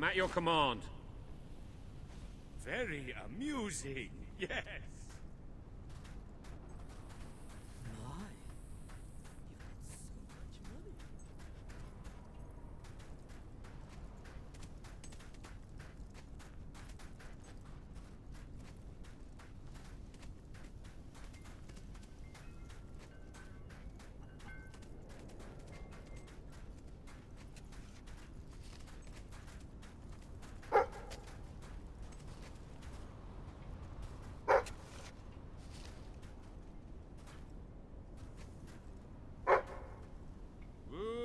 I'm at your command. Very amusing, yes. My, you've got so much money. Woo!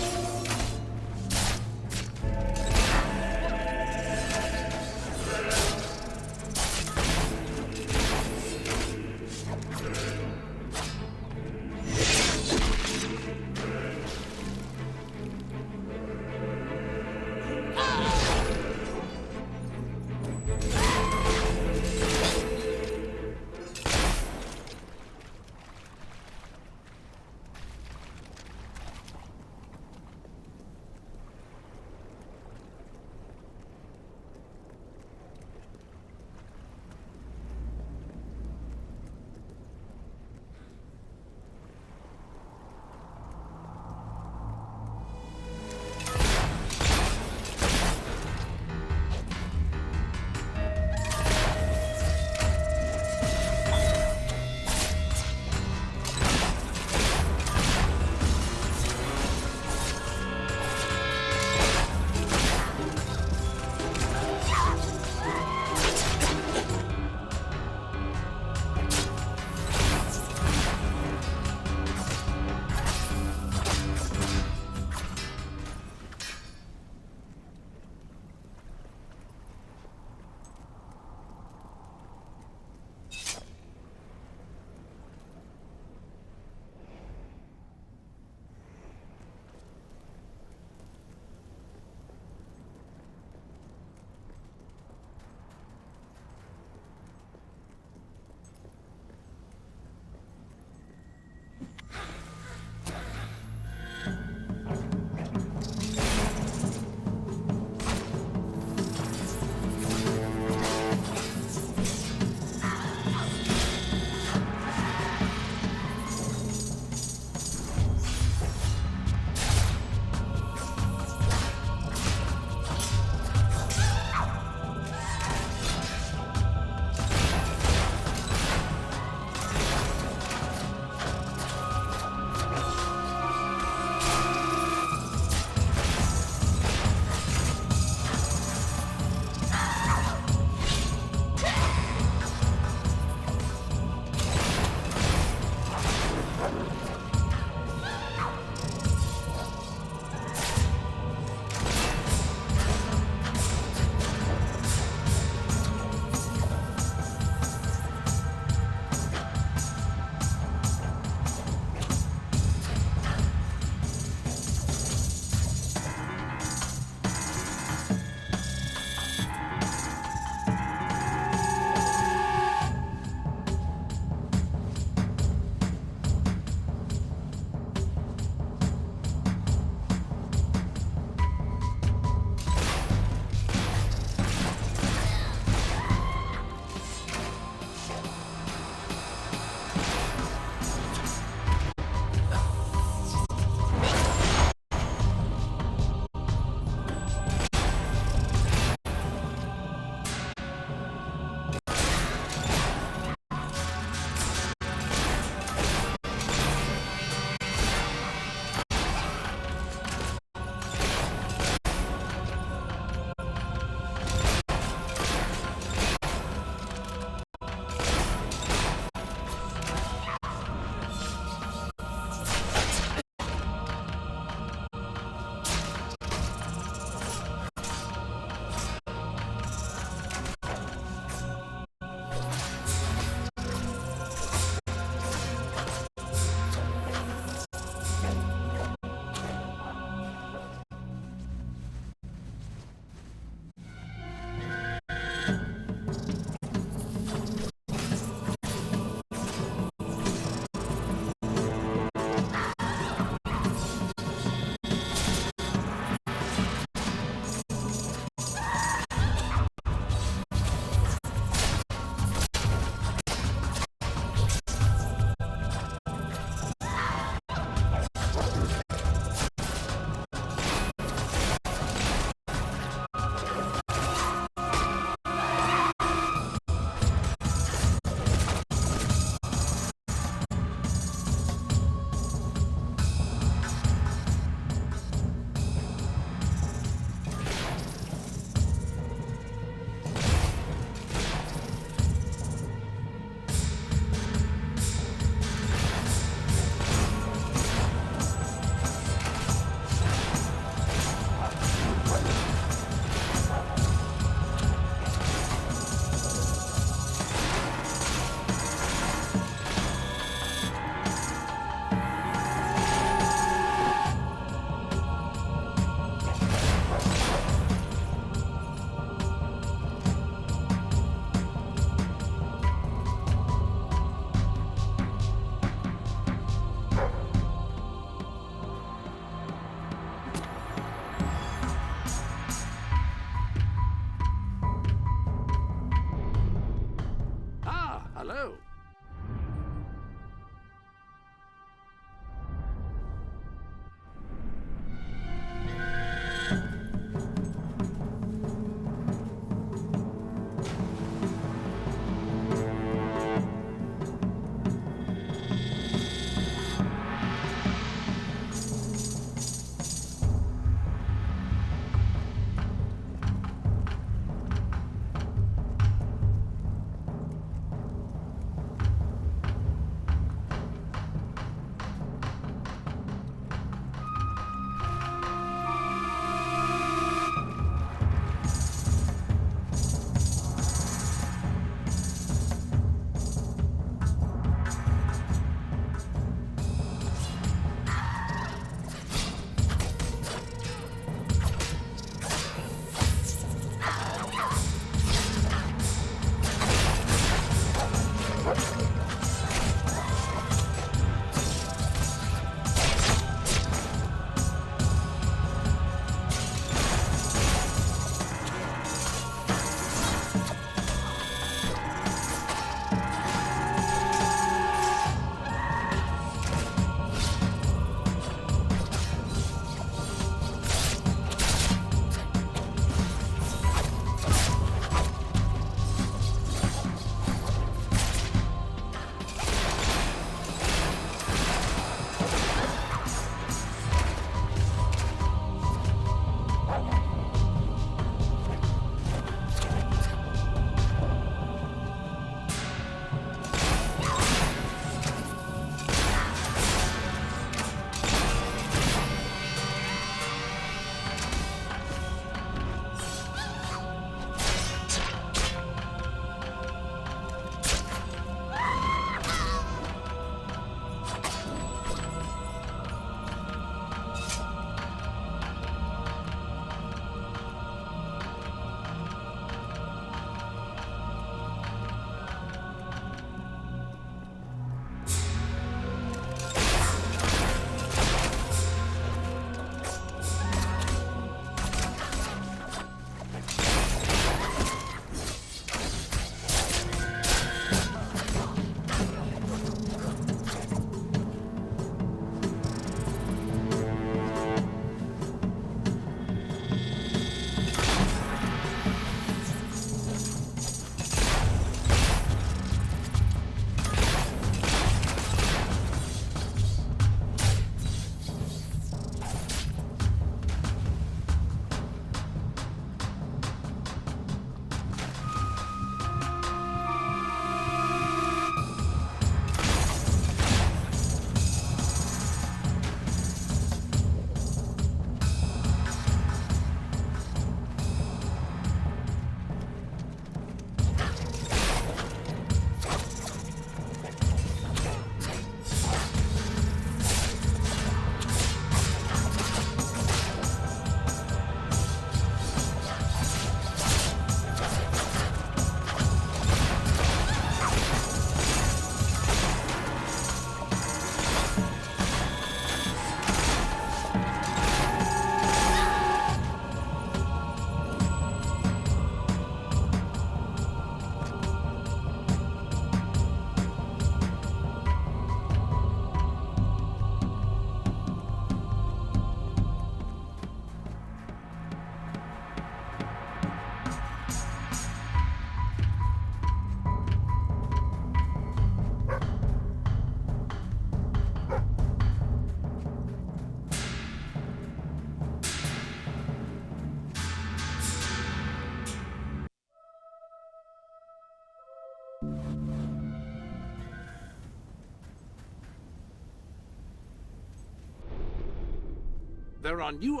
There are new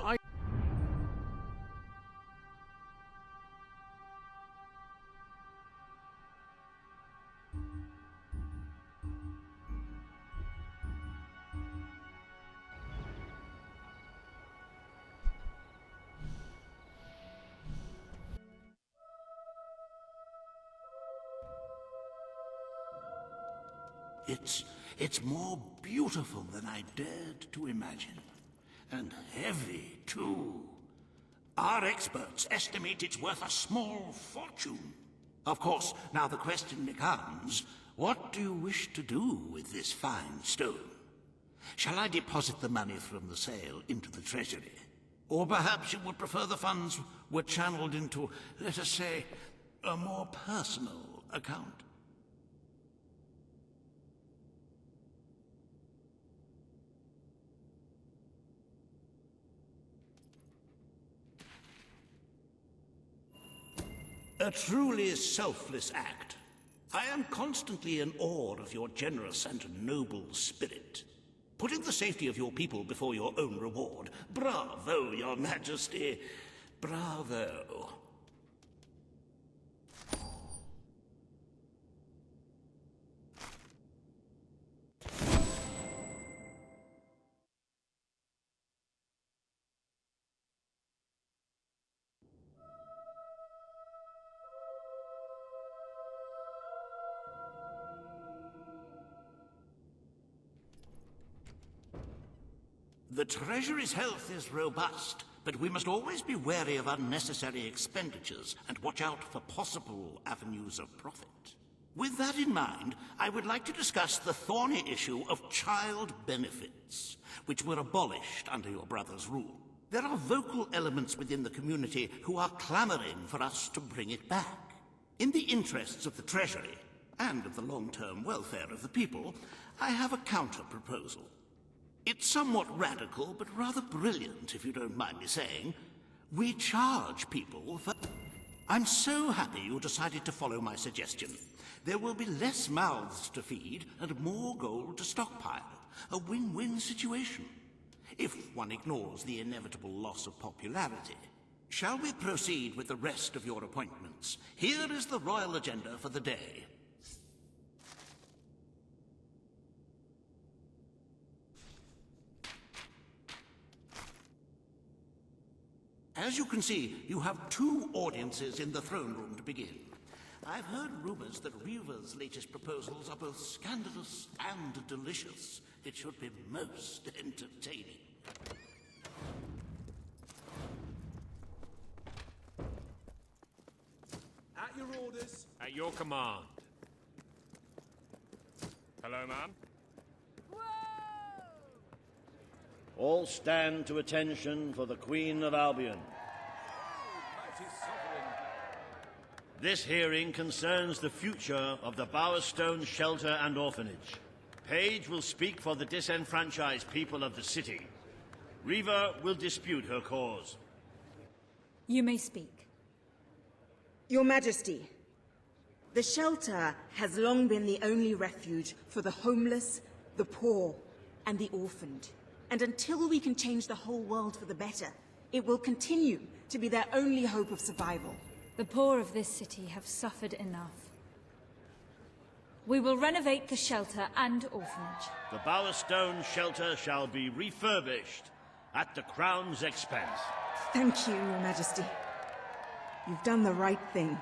It's more beautiful than I dared to imagine. And heavy, too. Our experts estimate it's worth a small fortune. Of course, now the question becomes, what do you wish to do with this fine stone? Shall I deposit the money from the sale into the treasury? Or perhaps you would prefer the funds were channeled into, let us say, a more personal account? A truly selfless act. I am constantly in awe of your generous and noble spirit. Putting the safety of your people before your own reward. Bravo, Your Majesty. Bravo. The Treasury's health is robust, but we must always be wary of unnecessary expenditures and watch out for possible avenues of profit. With that in mind, I would like to discuss the thorny issue of child benefits, which were abolished under your brother's rule. There are vocal elements within the community who are clamoring for us to bring it back. In the interests of the Treasury, and of the long-term welfare of the people, I have a counter-proposal. It's somewhat radical, but rather brilliant, if you don't mind me saying. We charge people for... I'm so happy you decided to follow my suggestion. There will be less mouths to feed and more gold to stockpile. A win-win situation. If one ignores the inevitable loss of popularity. Shall we proceed with the rest of your appointments? Here is the royal agenda for the day. As you can see, you have 2 audiences in the throne room to begin. I've heard rumors that Reaver's latest proposals are both scandalous and delicious. It should be most entertaining. At your orders. At your command. Hello, ma'am. All stand to attention for the Queen of Albion. Mighty sovereign. This hearing concerns the future of the Bowerstone Shelter and Orphanage. Paige will speak for the disenfranchised people of the city. Reaver will dispute her cause. You may speak. Your Majesty, the shelter has long been the only refuge for the homeless, the poor, and the orphaned. And until we can change the whole world for the better, it will continue to be their only hope of survival. The poor of this city have suffered enough. We will renovate the shelter and orphanage. The Bowerstone Shelter shall be refurbished at the Crown's expense. Thank you, Your Majesty. You've done the right thing.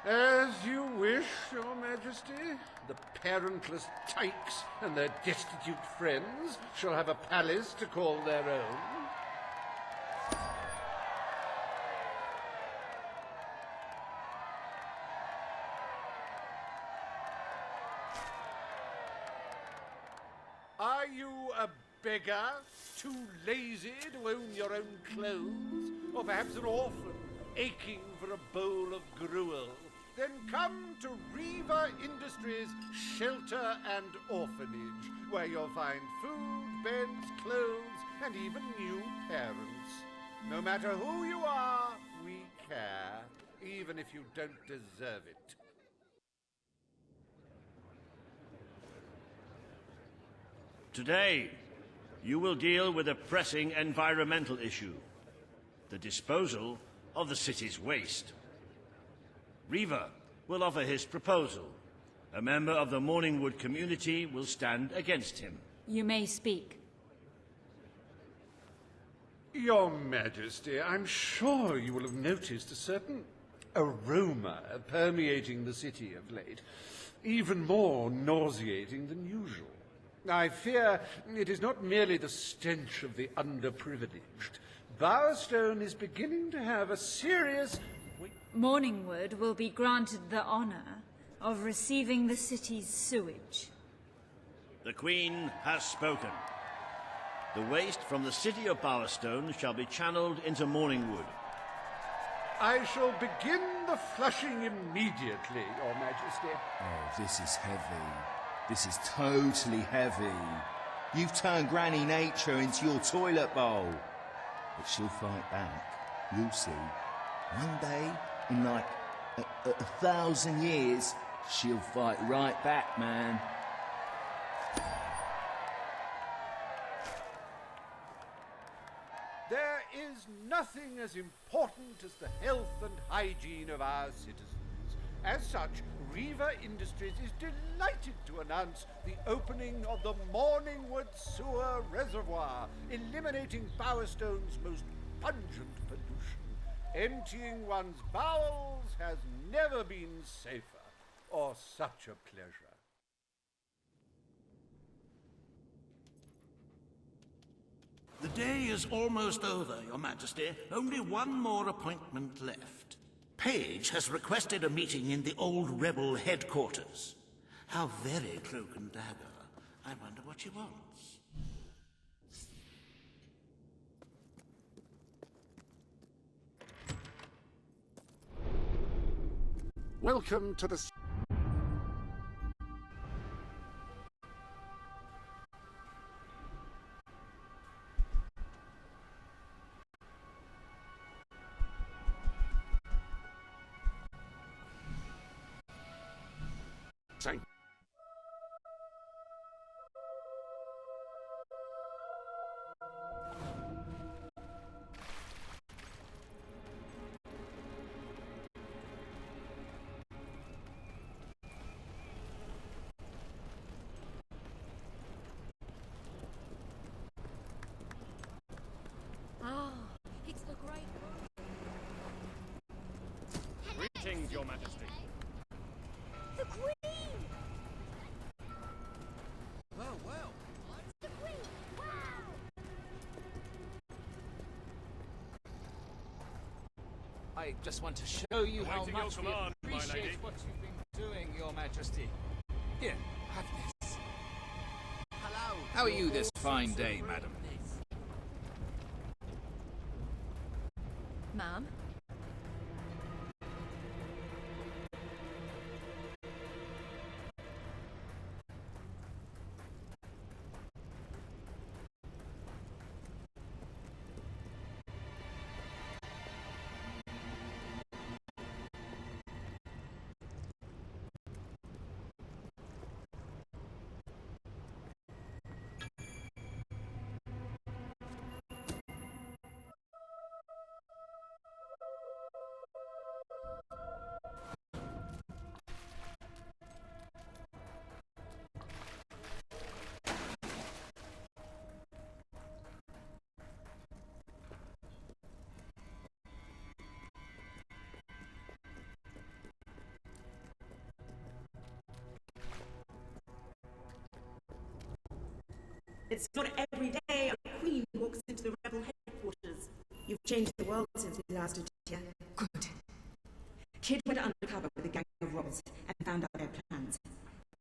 As you wish, Your Majesty. The parentless tykes and their destitute friends shall have a palace to call their own. Are you a beggar? Too lazy to own your own clothes? Or perhaps an orphan, aching for a bowl of gruel? Then come to Reaver Industries Shelter and Orphanage, where you'll find food, beds, clothes, and even new parents. No matter who you are, we care, even if you don't deserve it. Today, You will deal with a pressing environmental issue: the disposal of the city's waste. Reaver will offer his proposal. A member of the Morningwood community will stand against him. You may speak. Your Majesty, I'm sure you will have noticed a certain aroma permeating the city of late, even more nauseating than usual. I fear it is not merely the stench of the underprivileged. Bowerstone is beginning to have a serious... Morningwood will be granted the honor of receiving the city's sewage. The Queen has spoken. The waste from the city of Bowerstone shall be channeled into Morningwood. I shall begin the flushing immediately, Your Majesty. Oh, this is heavy. This is totally heavy. You've turned Granny Nature into your toilet bowl. But she'll fight back. You'll see. One day, in like a 1,000 years, she'll fight right back, man. There is nothing as important as the health and hygiene of our citizens. As such, Reaver Industries is delighted to announce the opening of the Morningwood Sewer Reservoir, eliminating Bowerstone's most pungent pollution. Emptying one's bowels has never been safer, or such a pleasure. The day is almost over, Your Majesty. Only one more appointment left. Page has requested a meeting in the old rebel headquarters. How very cloak and dagger. I wonder what she wants. Welcome to the... Thank It's the great Greetings, Your Majesty. The Queen! Well. The Queen! Wow! I just want to show you how Awaiting your much we command, my appreciate lady. what you've been doing, Your Majesty. Here, have this. Hello! How are you this fine day, madam? Ma'am? It's not every day a queen walks into the rebel headquarters. You've changed the world since we last stood here. Good. Kid went undercover with a gang of robbers and found out their plans.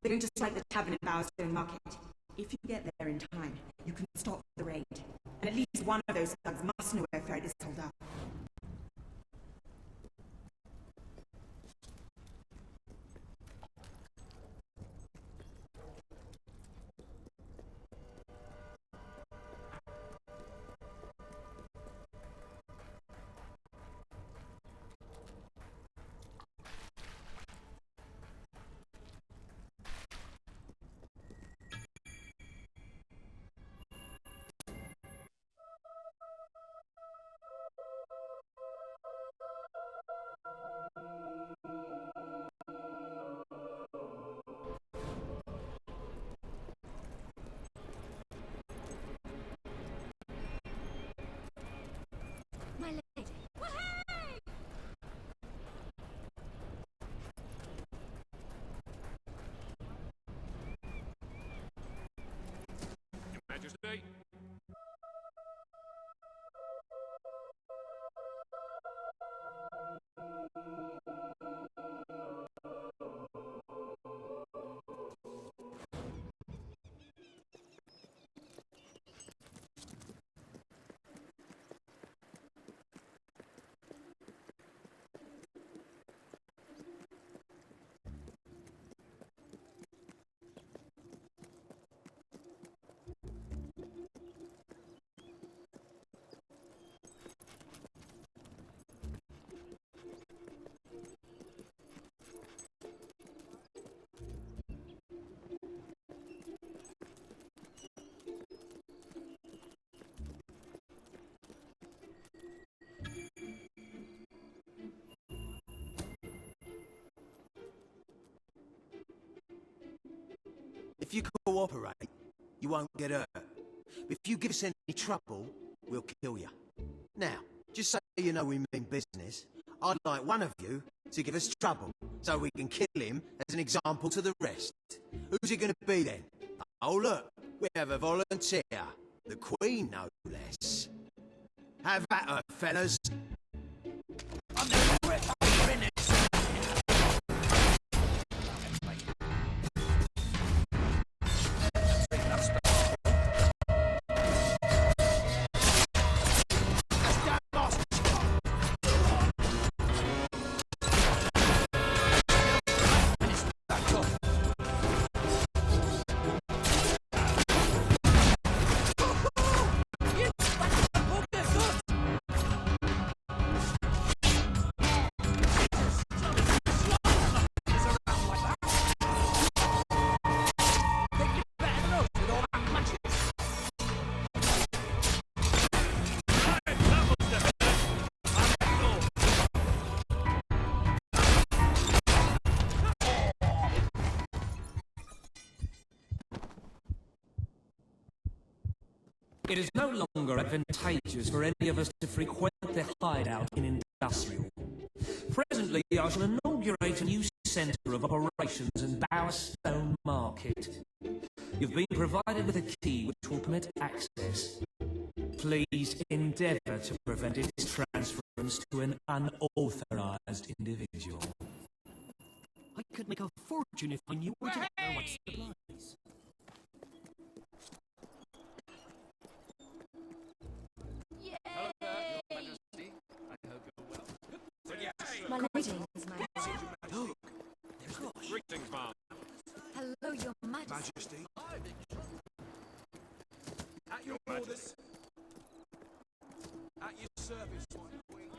They're going to strike the tavern in Bowerstone Market. If you get there in time, you can stop the raid. And at least one of those thugs must know where Ferret is sold out. If you cooperate, you won't get hurt. If you give us any trouble, we'll kill you. Now, just so you know we mean business, I'd like one of you to give us trouble, so we can kill him as an example to the rest. Who's it gonna be then? Oh look, we have a volunteer. The Queen, no less. Have at her, fellas. It is no longer advantageous for any of us to frequent their hideout in Industrial. Presently, I shall inaugurate a new centre of operations in Bowerstone Market. You've been provided with a key which will permit access. Please endeavour to prevent its transference to an unauthorised individual. I could make a fortune if I knew where to get my white supplies. Yay! My greetings, my Look, Greetings, ma'am. hello, Your Majesty. Majesty. At your orders. At your service, my queen.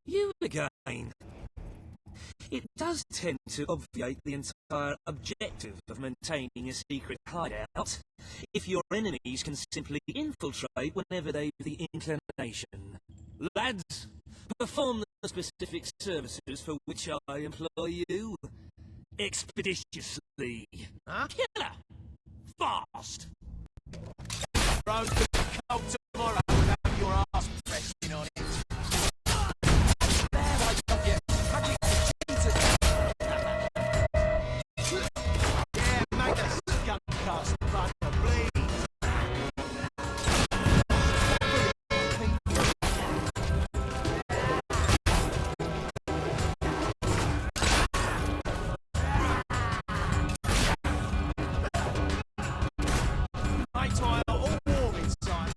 You again. It does tend to obviate the entire objective of maintaining a secret hideout if your enemies can simply infiltrate whenever they've the inclination. Lads, perform the specific services for which I employ you expeditiously. Huh? Killer! Fast! Road to be cold tomorrow without your ass resting on it. There I got you. Magic Jesus. Yeah, make a scum cast run, please. Mate, I all warm inside.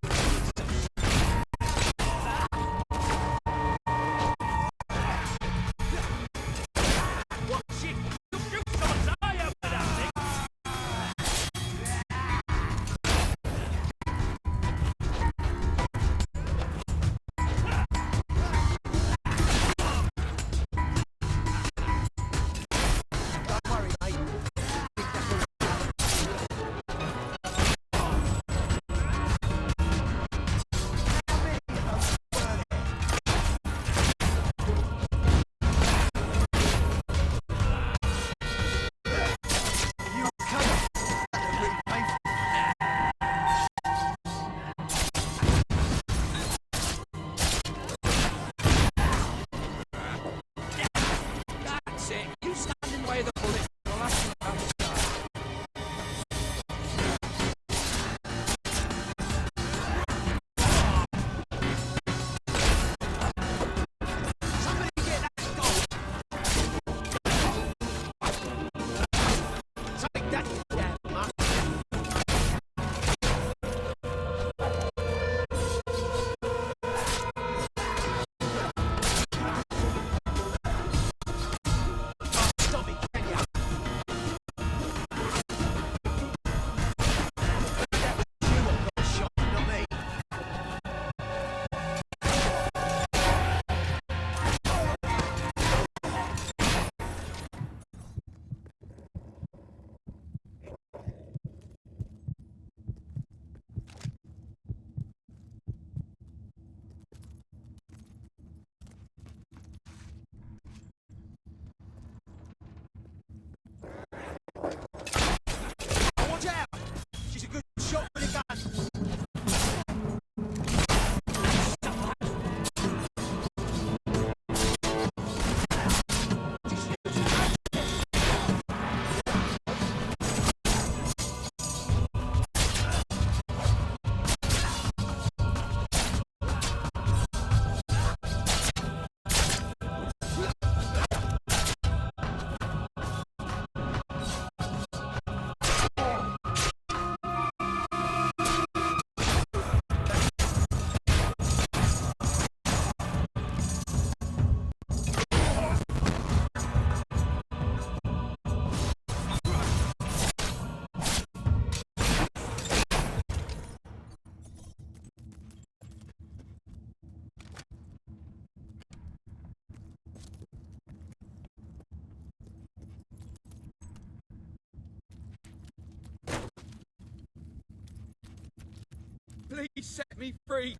Please set me free.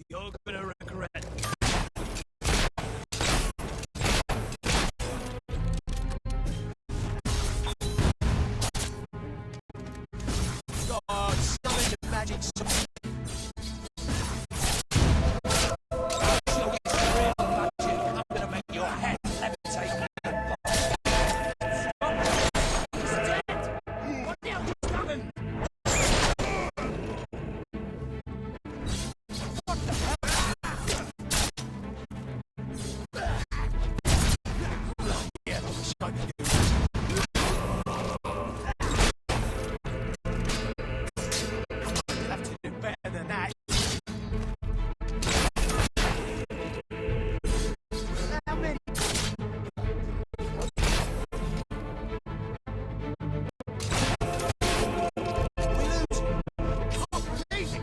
You're gonna regret. God, summon the magic sword. I'm gonna make your head levitate. What the hell just happened? Have to do better than that. How many? We lose. Completely.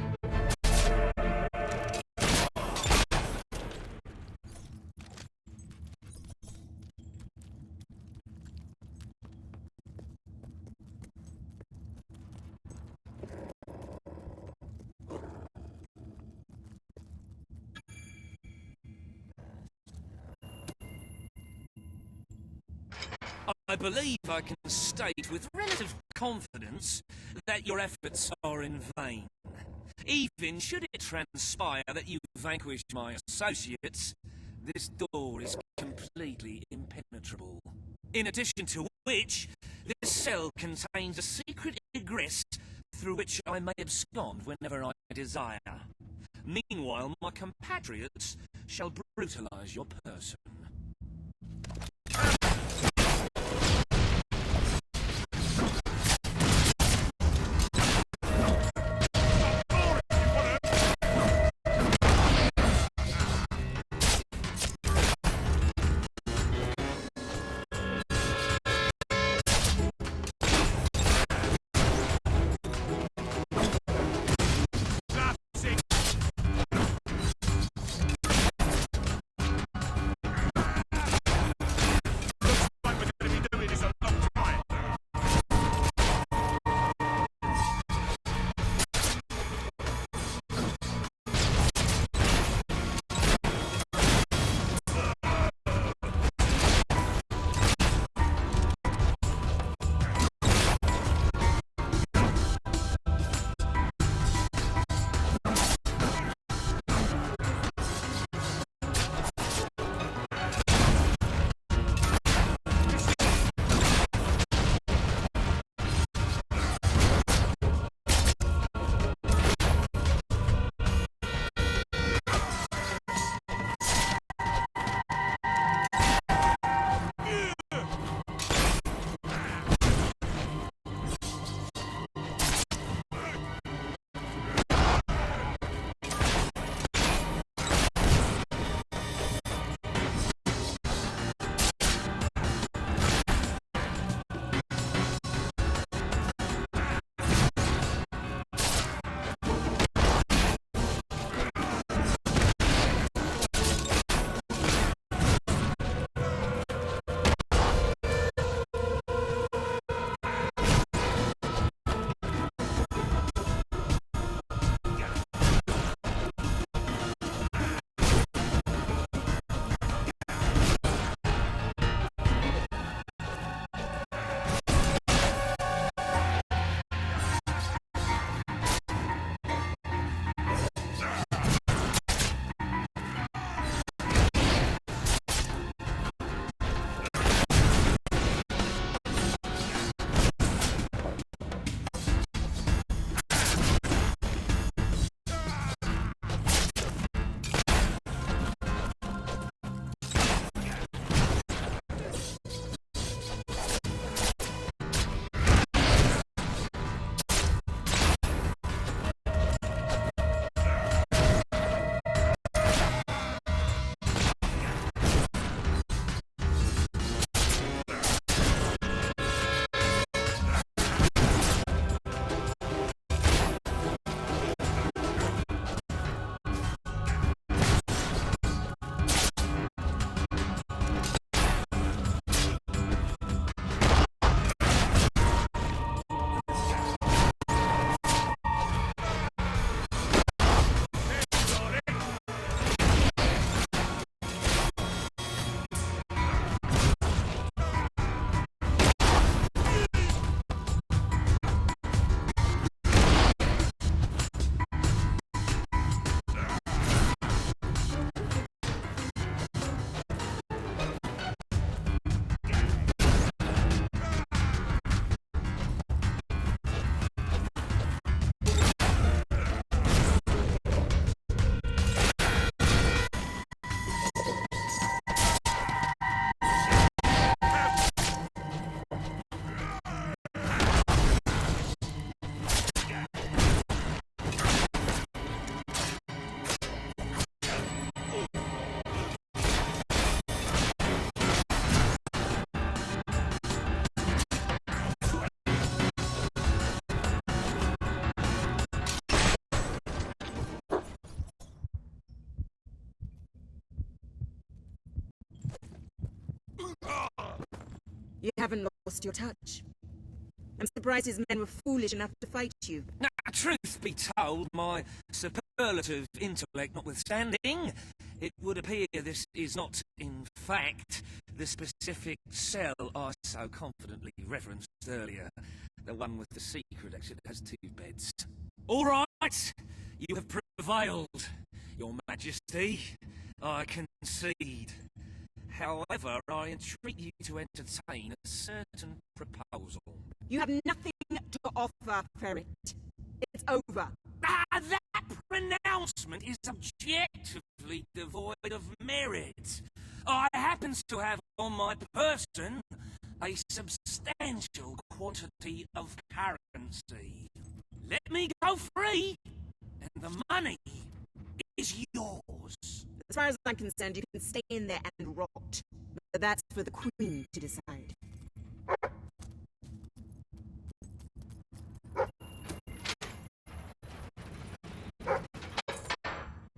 I believe I can state with relative confidence that your efforts are in vain. Even should it transpire that you vanquish my associates, this door is completely impenetrable. In addition to which, this cell contains a secret egress through which I may abscond whenever I desire. Meanwhile, my compatriots shall brutalize your person. You haven't lost your touch. I'm surprised his men were foolish enough to fight you. Now, truth be told, my superlative intellect notwithstanding, it would appear this is not, in fact, the specific cell I so confidently referenced earlier. The one with the secret exit has 2 beds. All right, you have prevailed, Your Majesty. I concede. However, I entreat you to entertain a certain proposal. You have nothing to offer, Ferret. It's over. That pronouncement is objectively devoid of merit. I happen to have on my person a substantial quantity of currency. Let me go free, and the money is yours. As far as I'm concerned, you can stay in there and rot. But that's for the Queen to decide.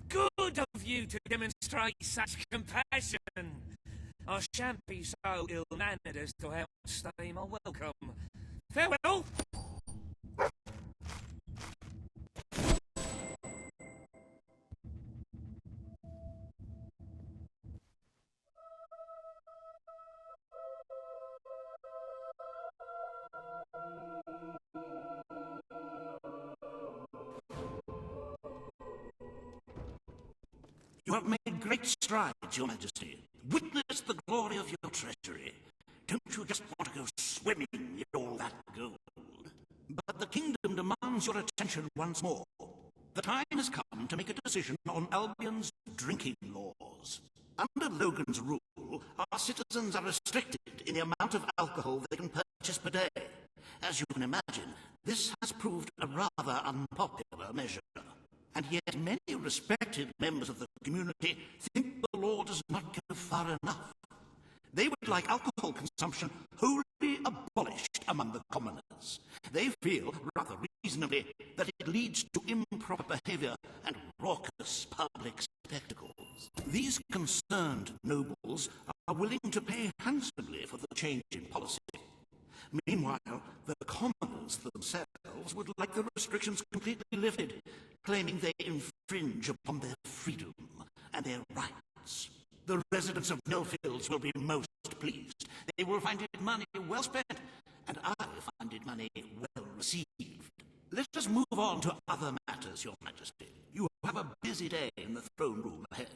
Good of you to demonstrate such compassion. I shan't be so ill-mannered as to outstay my welcome. Farewell! You have made great strides, Your Majesty. Witness the glory of your treasury. Don't you just want to go swimming in all that gold? But the kingdom demands your attention once more. The time has come to make a decision on Albion's drinking laws. Under Logan's rule, our citizens are restricted in the amount of alcohol they can purchase per day. As you can imagine, this has proved a rather unpopular measure. And yet many respected members of the community think the law does not go far enough. They would like alcohol consumption wholly abolished among the commoners. They feel, rather reasonably, that it leads to improper behavior and raucous public spectacles. These concerned nobles are willing to pay handsomely for the change in policy. Meanwhile, the commoners themselves would like the restrictions completely lifted, claiming they infringe upon their freedom and their rights. The residents of Millfields will be most pleased. They will find it money well spent, and I find it money well received. Let us move on to other matters, Your Majesty. You have a busy day in the throne room ahead.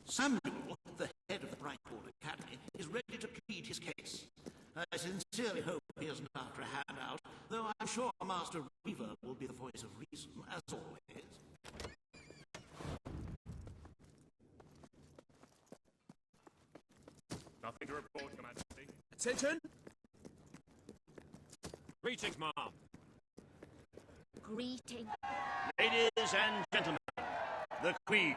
Samuel, the head of the Brightwall Academy, is ready to plead his case. I sincerely hope he isn't after a handout, though I'm sure Master Reaver will be the voice of reason, as always. Nothing to report, Your Majesty. Attention! Greetings, Mom. Greeting. Ladies and gentlemen, the Queen.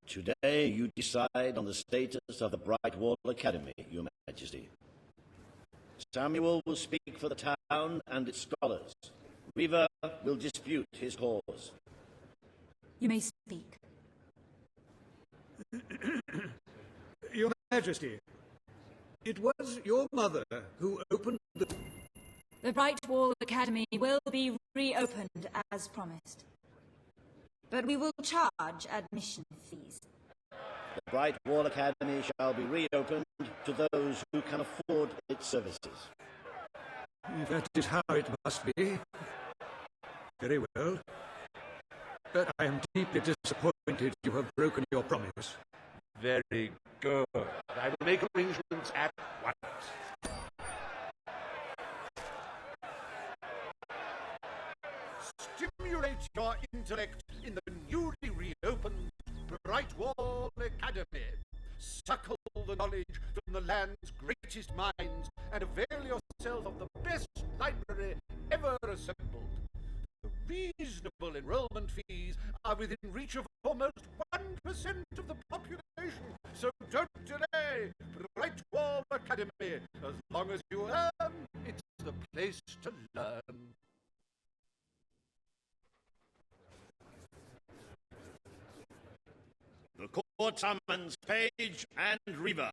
Today you decide on the status of the Brightwall Academy, Your Majesty. Samuel will speak for the town and its scholars. Reaver will dispute his cause. You may speak. Your Majesty, it was your mother who opened the... The Brightwall Academy will be reopened as promised. But we will charge admission fees. The Brightwall Academy shall be reopened to those who can afford its services. That is how it must be. Very well. But I am deeply disappointed you have broken your promise. Very good. I will make arrangements at once. Stimulate your intellect in the newly reopened Brightwall Academy. Suckle the knowledge from the land's greatest minds and avail yourself of the best library ever assembled. The reasonable enrollment fees are within reach of almost 1% of the population, so don't delay. Brightwall Academy. As long as you earn, it's the place to learn. Court summons Page and Reaver.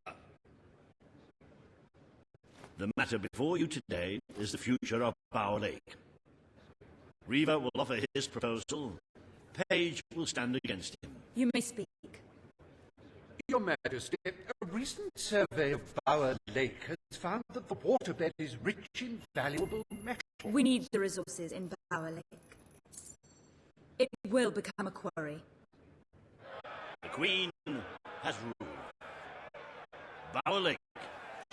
The matter before you today is the future of Bower Lake. Reaver will offer his proposal. Page will stand against him. You may speak. Your Majesty, a recent survey of Bower Lake has found that the waterbed is rich in valuable metal. We need the resources in Bower Lake. It will become a quarry. The Queen has ruled. Bower Lake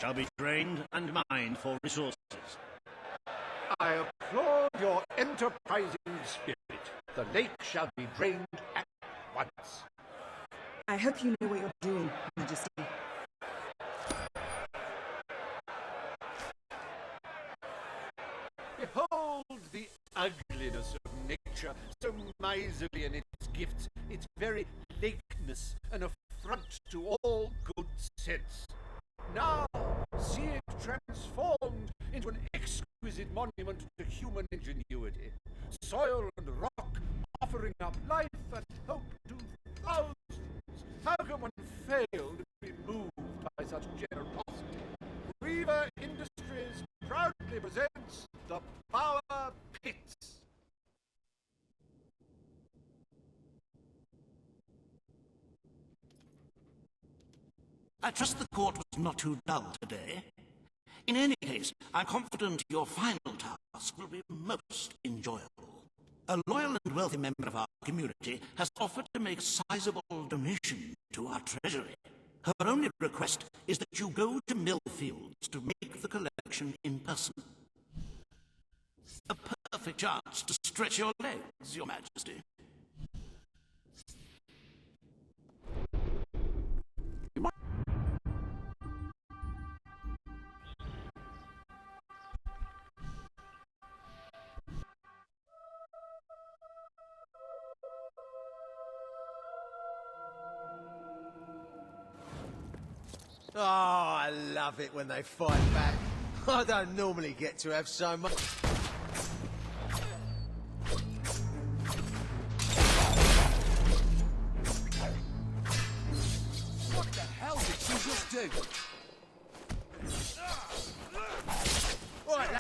shall be drained and mined for resources. I applaud your enterprising spirit. The lake shall be drained at once. I hope you know what you're doing, Majesty. Behold the ugliness of nature, so miserly in its gifts, its very lakeness, an affront to all good sense. Now, see it transformed into an exquisite monument to human ingenuity. Soil and rock offering up life and hope to thousands. How can one fail to be moved by such generosity? Reaver Industries proudly presents the Bower Pits. I trust the court was not too dull today. In any case, I'm confident your final task will be most enjoyable. A loyal and wealthy member of our community has offered to make a sizable donation to our treasury. Her only request is that you go to Millfields to make the collection in person. A perfect chance to stretch your legs, Your Majesty. Oh, I love it when they fight back. I don't normally get to have so much... What the hell did you just do? Right,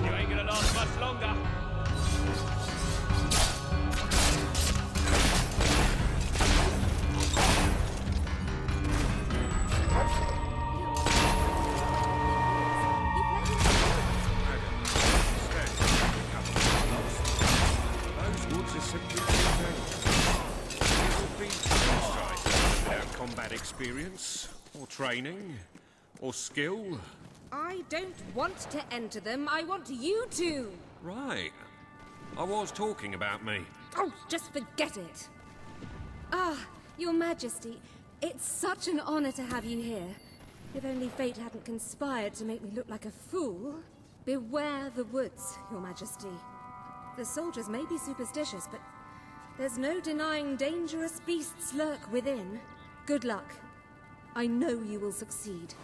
You ain't gonna last much longer. Those woods are simply without combat experience, or training, or skill. I don't want to enter them. I want you to. Right. I was talking about me. Oh, just forget it. Ah, Your Majesty, it's such an honor to have you here. If only fate hadn't conspired to make me look like a fool. Beware the woods, Your Majesty. The soldiers may be superstitious, but there's no denying dangerous beasts lurk within. Good luck. I know you will succeed.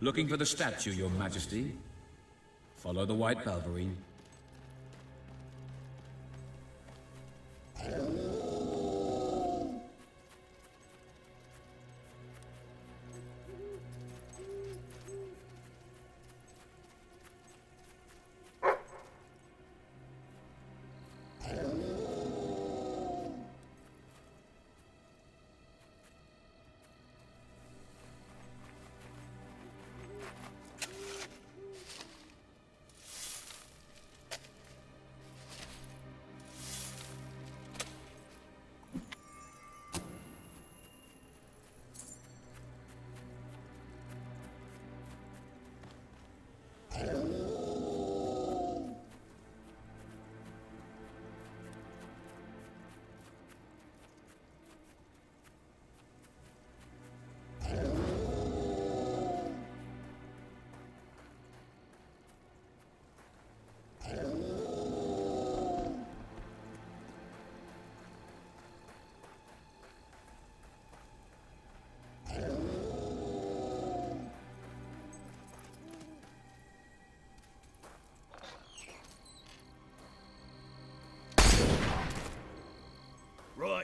Looking for the statue, Your Majesty? Follow the white balverine.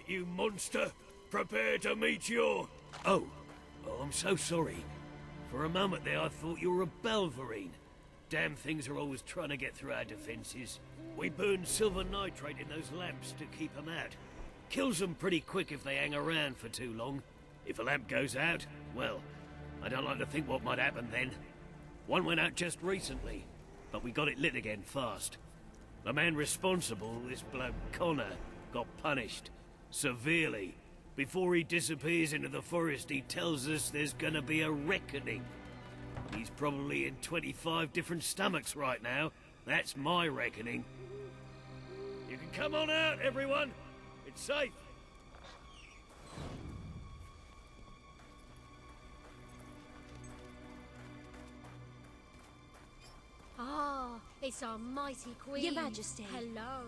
you monster. Prepare to meet your... Oh, I'm so sorry. For a moment there, I thought you were a Belverine. Damn things are always trying to get through our defenses. We burn silver nitrate in those lamps to keep them out. Kills them pretty quick if they hang around for too long. If a lamp goes out, well, I don't like to think what might happen then. One went out just recently, but we got it lit again fast. The man responsible, this bloke Connor, got punished. Severely. Before he disappears into the forest, he tells us there's gonna be a reckoning. He's probably in 25 different stomachs right now. That's my reckoning. You can come on out, everyone. It's safe. Ah, it's our mighty queen. Your Majesty. Hello.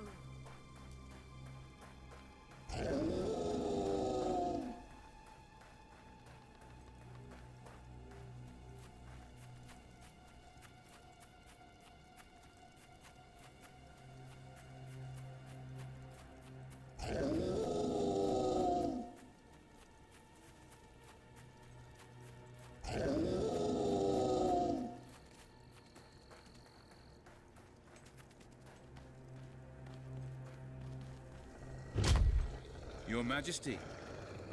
Your Majesty,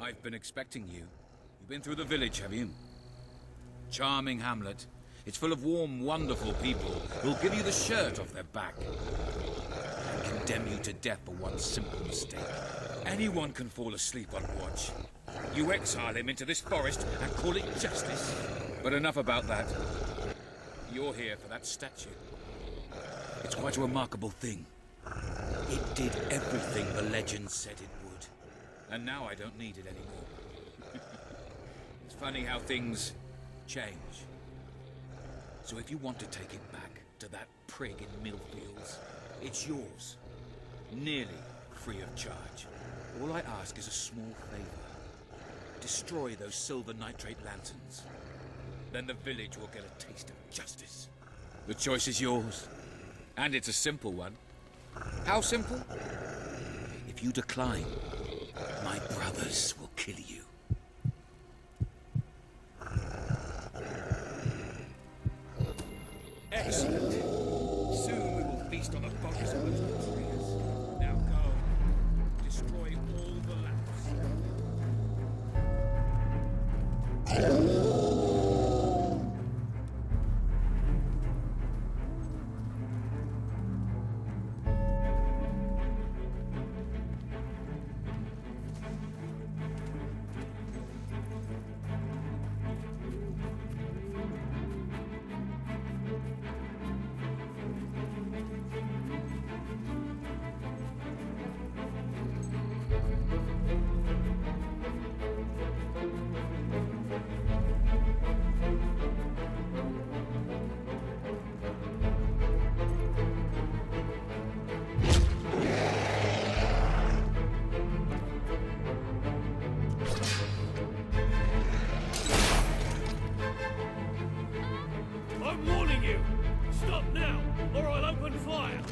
I've been expecting you. You've been through the village, have you? Charming hamlet. It's full of warm, wonderful people who'll give you the shirt off their back and condemn you to death for one simple mistake. Anyone can fall asleep on watch. You exile him into this forest and call it justice. But enough about that. You're here for that statue. It's quite a remarkable thing. It did everything the legend said it would. And now I don't need it anymore. It's funny how things change. So if you want to take it back to that prig in Millfields, it's yours. Nearly free of charge. All I ask is a small favor. Destroy those silver nitrate lanterns. Then the village will get a taste of justice. The choice is yours. And it's a simple one. How simple? If you decline, my brothers will kill you. Excellent. Soon we will feast on the bodies of those betrayers. Now go. Destroy all the lamps. I'm warning you! Stop now, or I'll open fire!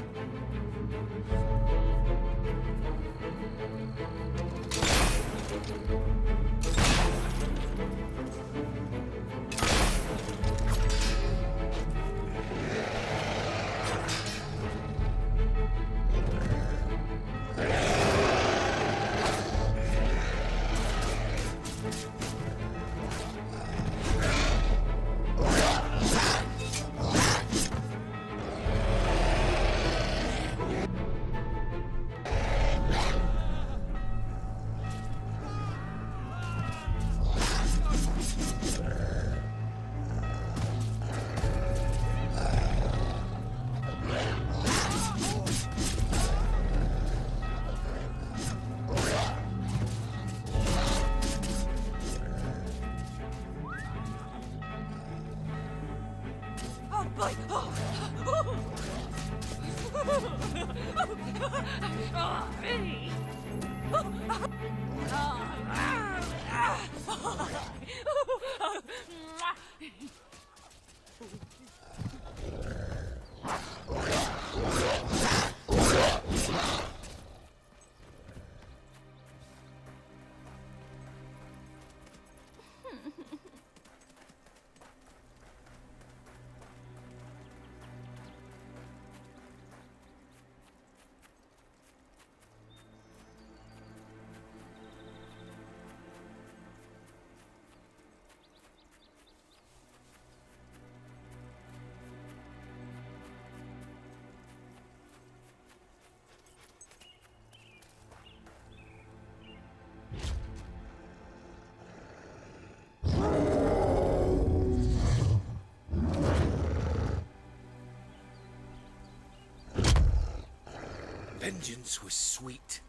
Vengeance was sweet.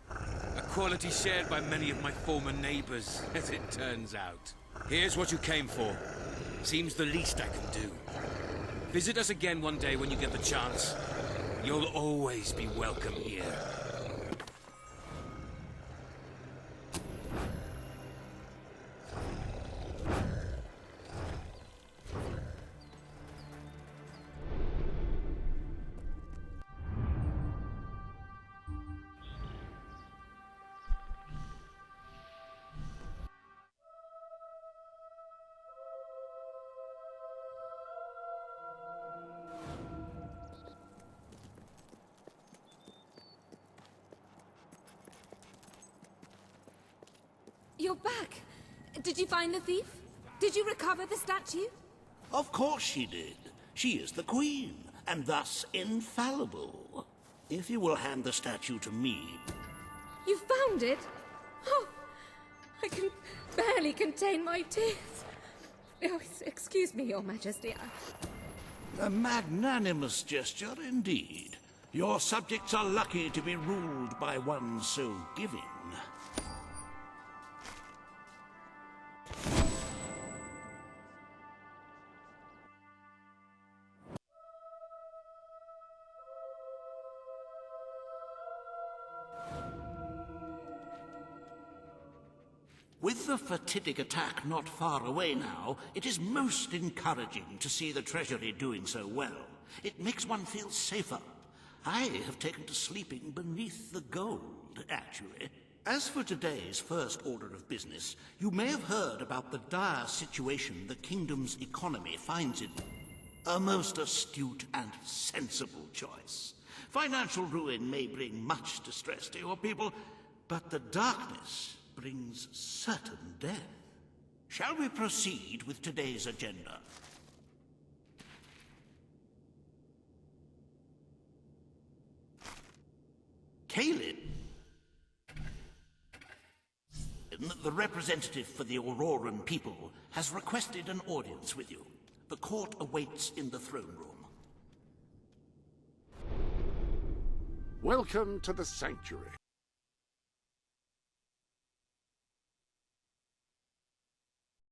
A quality shared by many of my former neighbors, as it turns out. Here's what you came for. Seems the least I can do. Visit us again one day when you get the chance. You'll always be welcome here. You're back. Did you find the thief? Did you recover the statue? Of course she did. She is the queen, and thus infallible. If you will hand the statue to me... You found it? Oh, I can barely contain my tears. Oh, excuse me, Your Majesty. A magnanimous gesture indeed. Your subjects are lucky to be ruled by one so giving. With the fatidic attack not far away now, it is most encouraging to see the Treasury doing so well. It makes one feel safer. I have taken to sleeping beneath the gold, actually. As for today's first order of business, you may have heard about the dire situation the kingdom's economy finds in. A most astute and sensible choice. Financial ruin may bring much distress to your people, but the darkness brings certain death. Shall we proceed with today's agenda? Caleb, the representative for the Auroran people, has requested an audience with you. The court awaits in the throne room. Welcome to the sanctuary.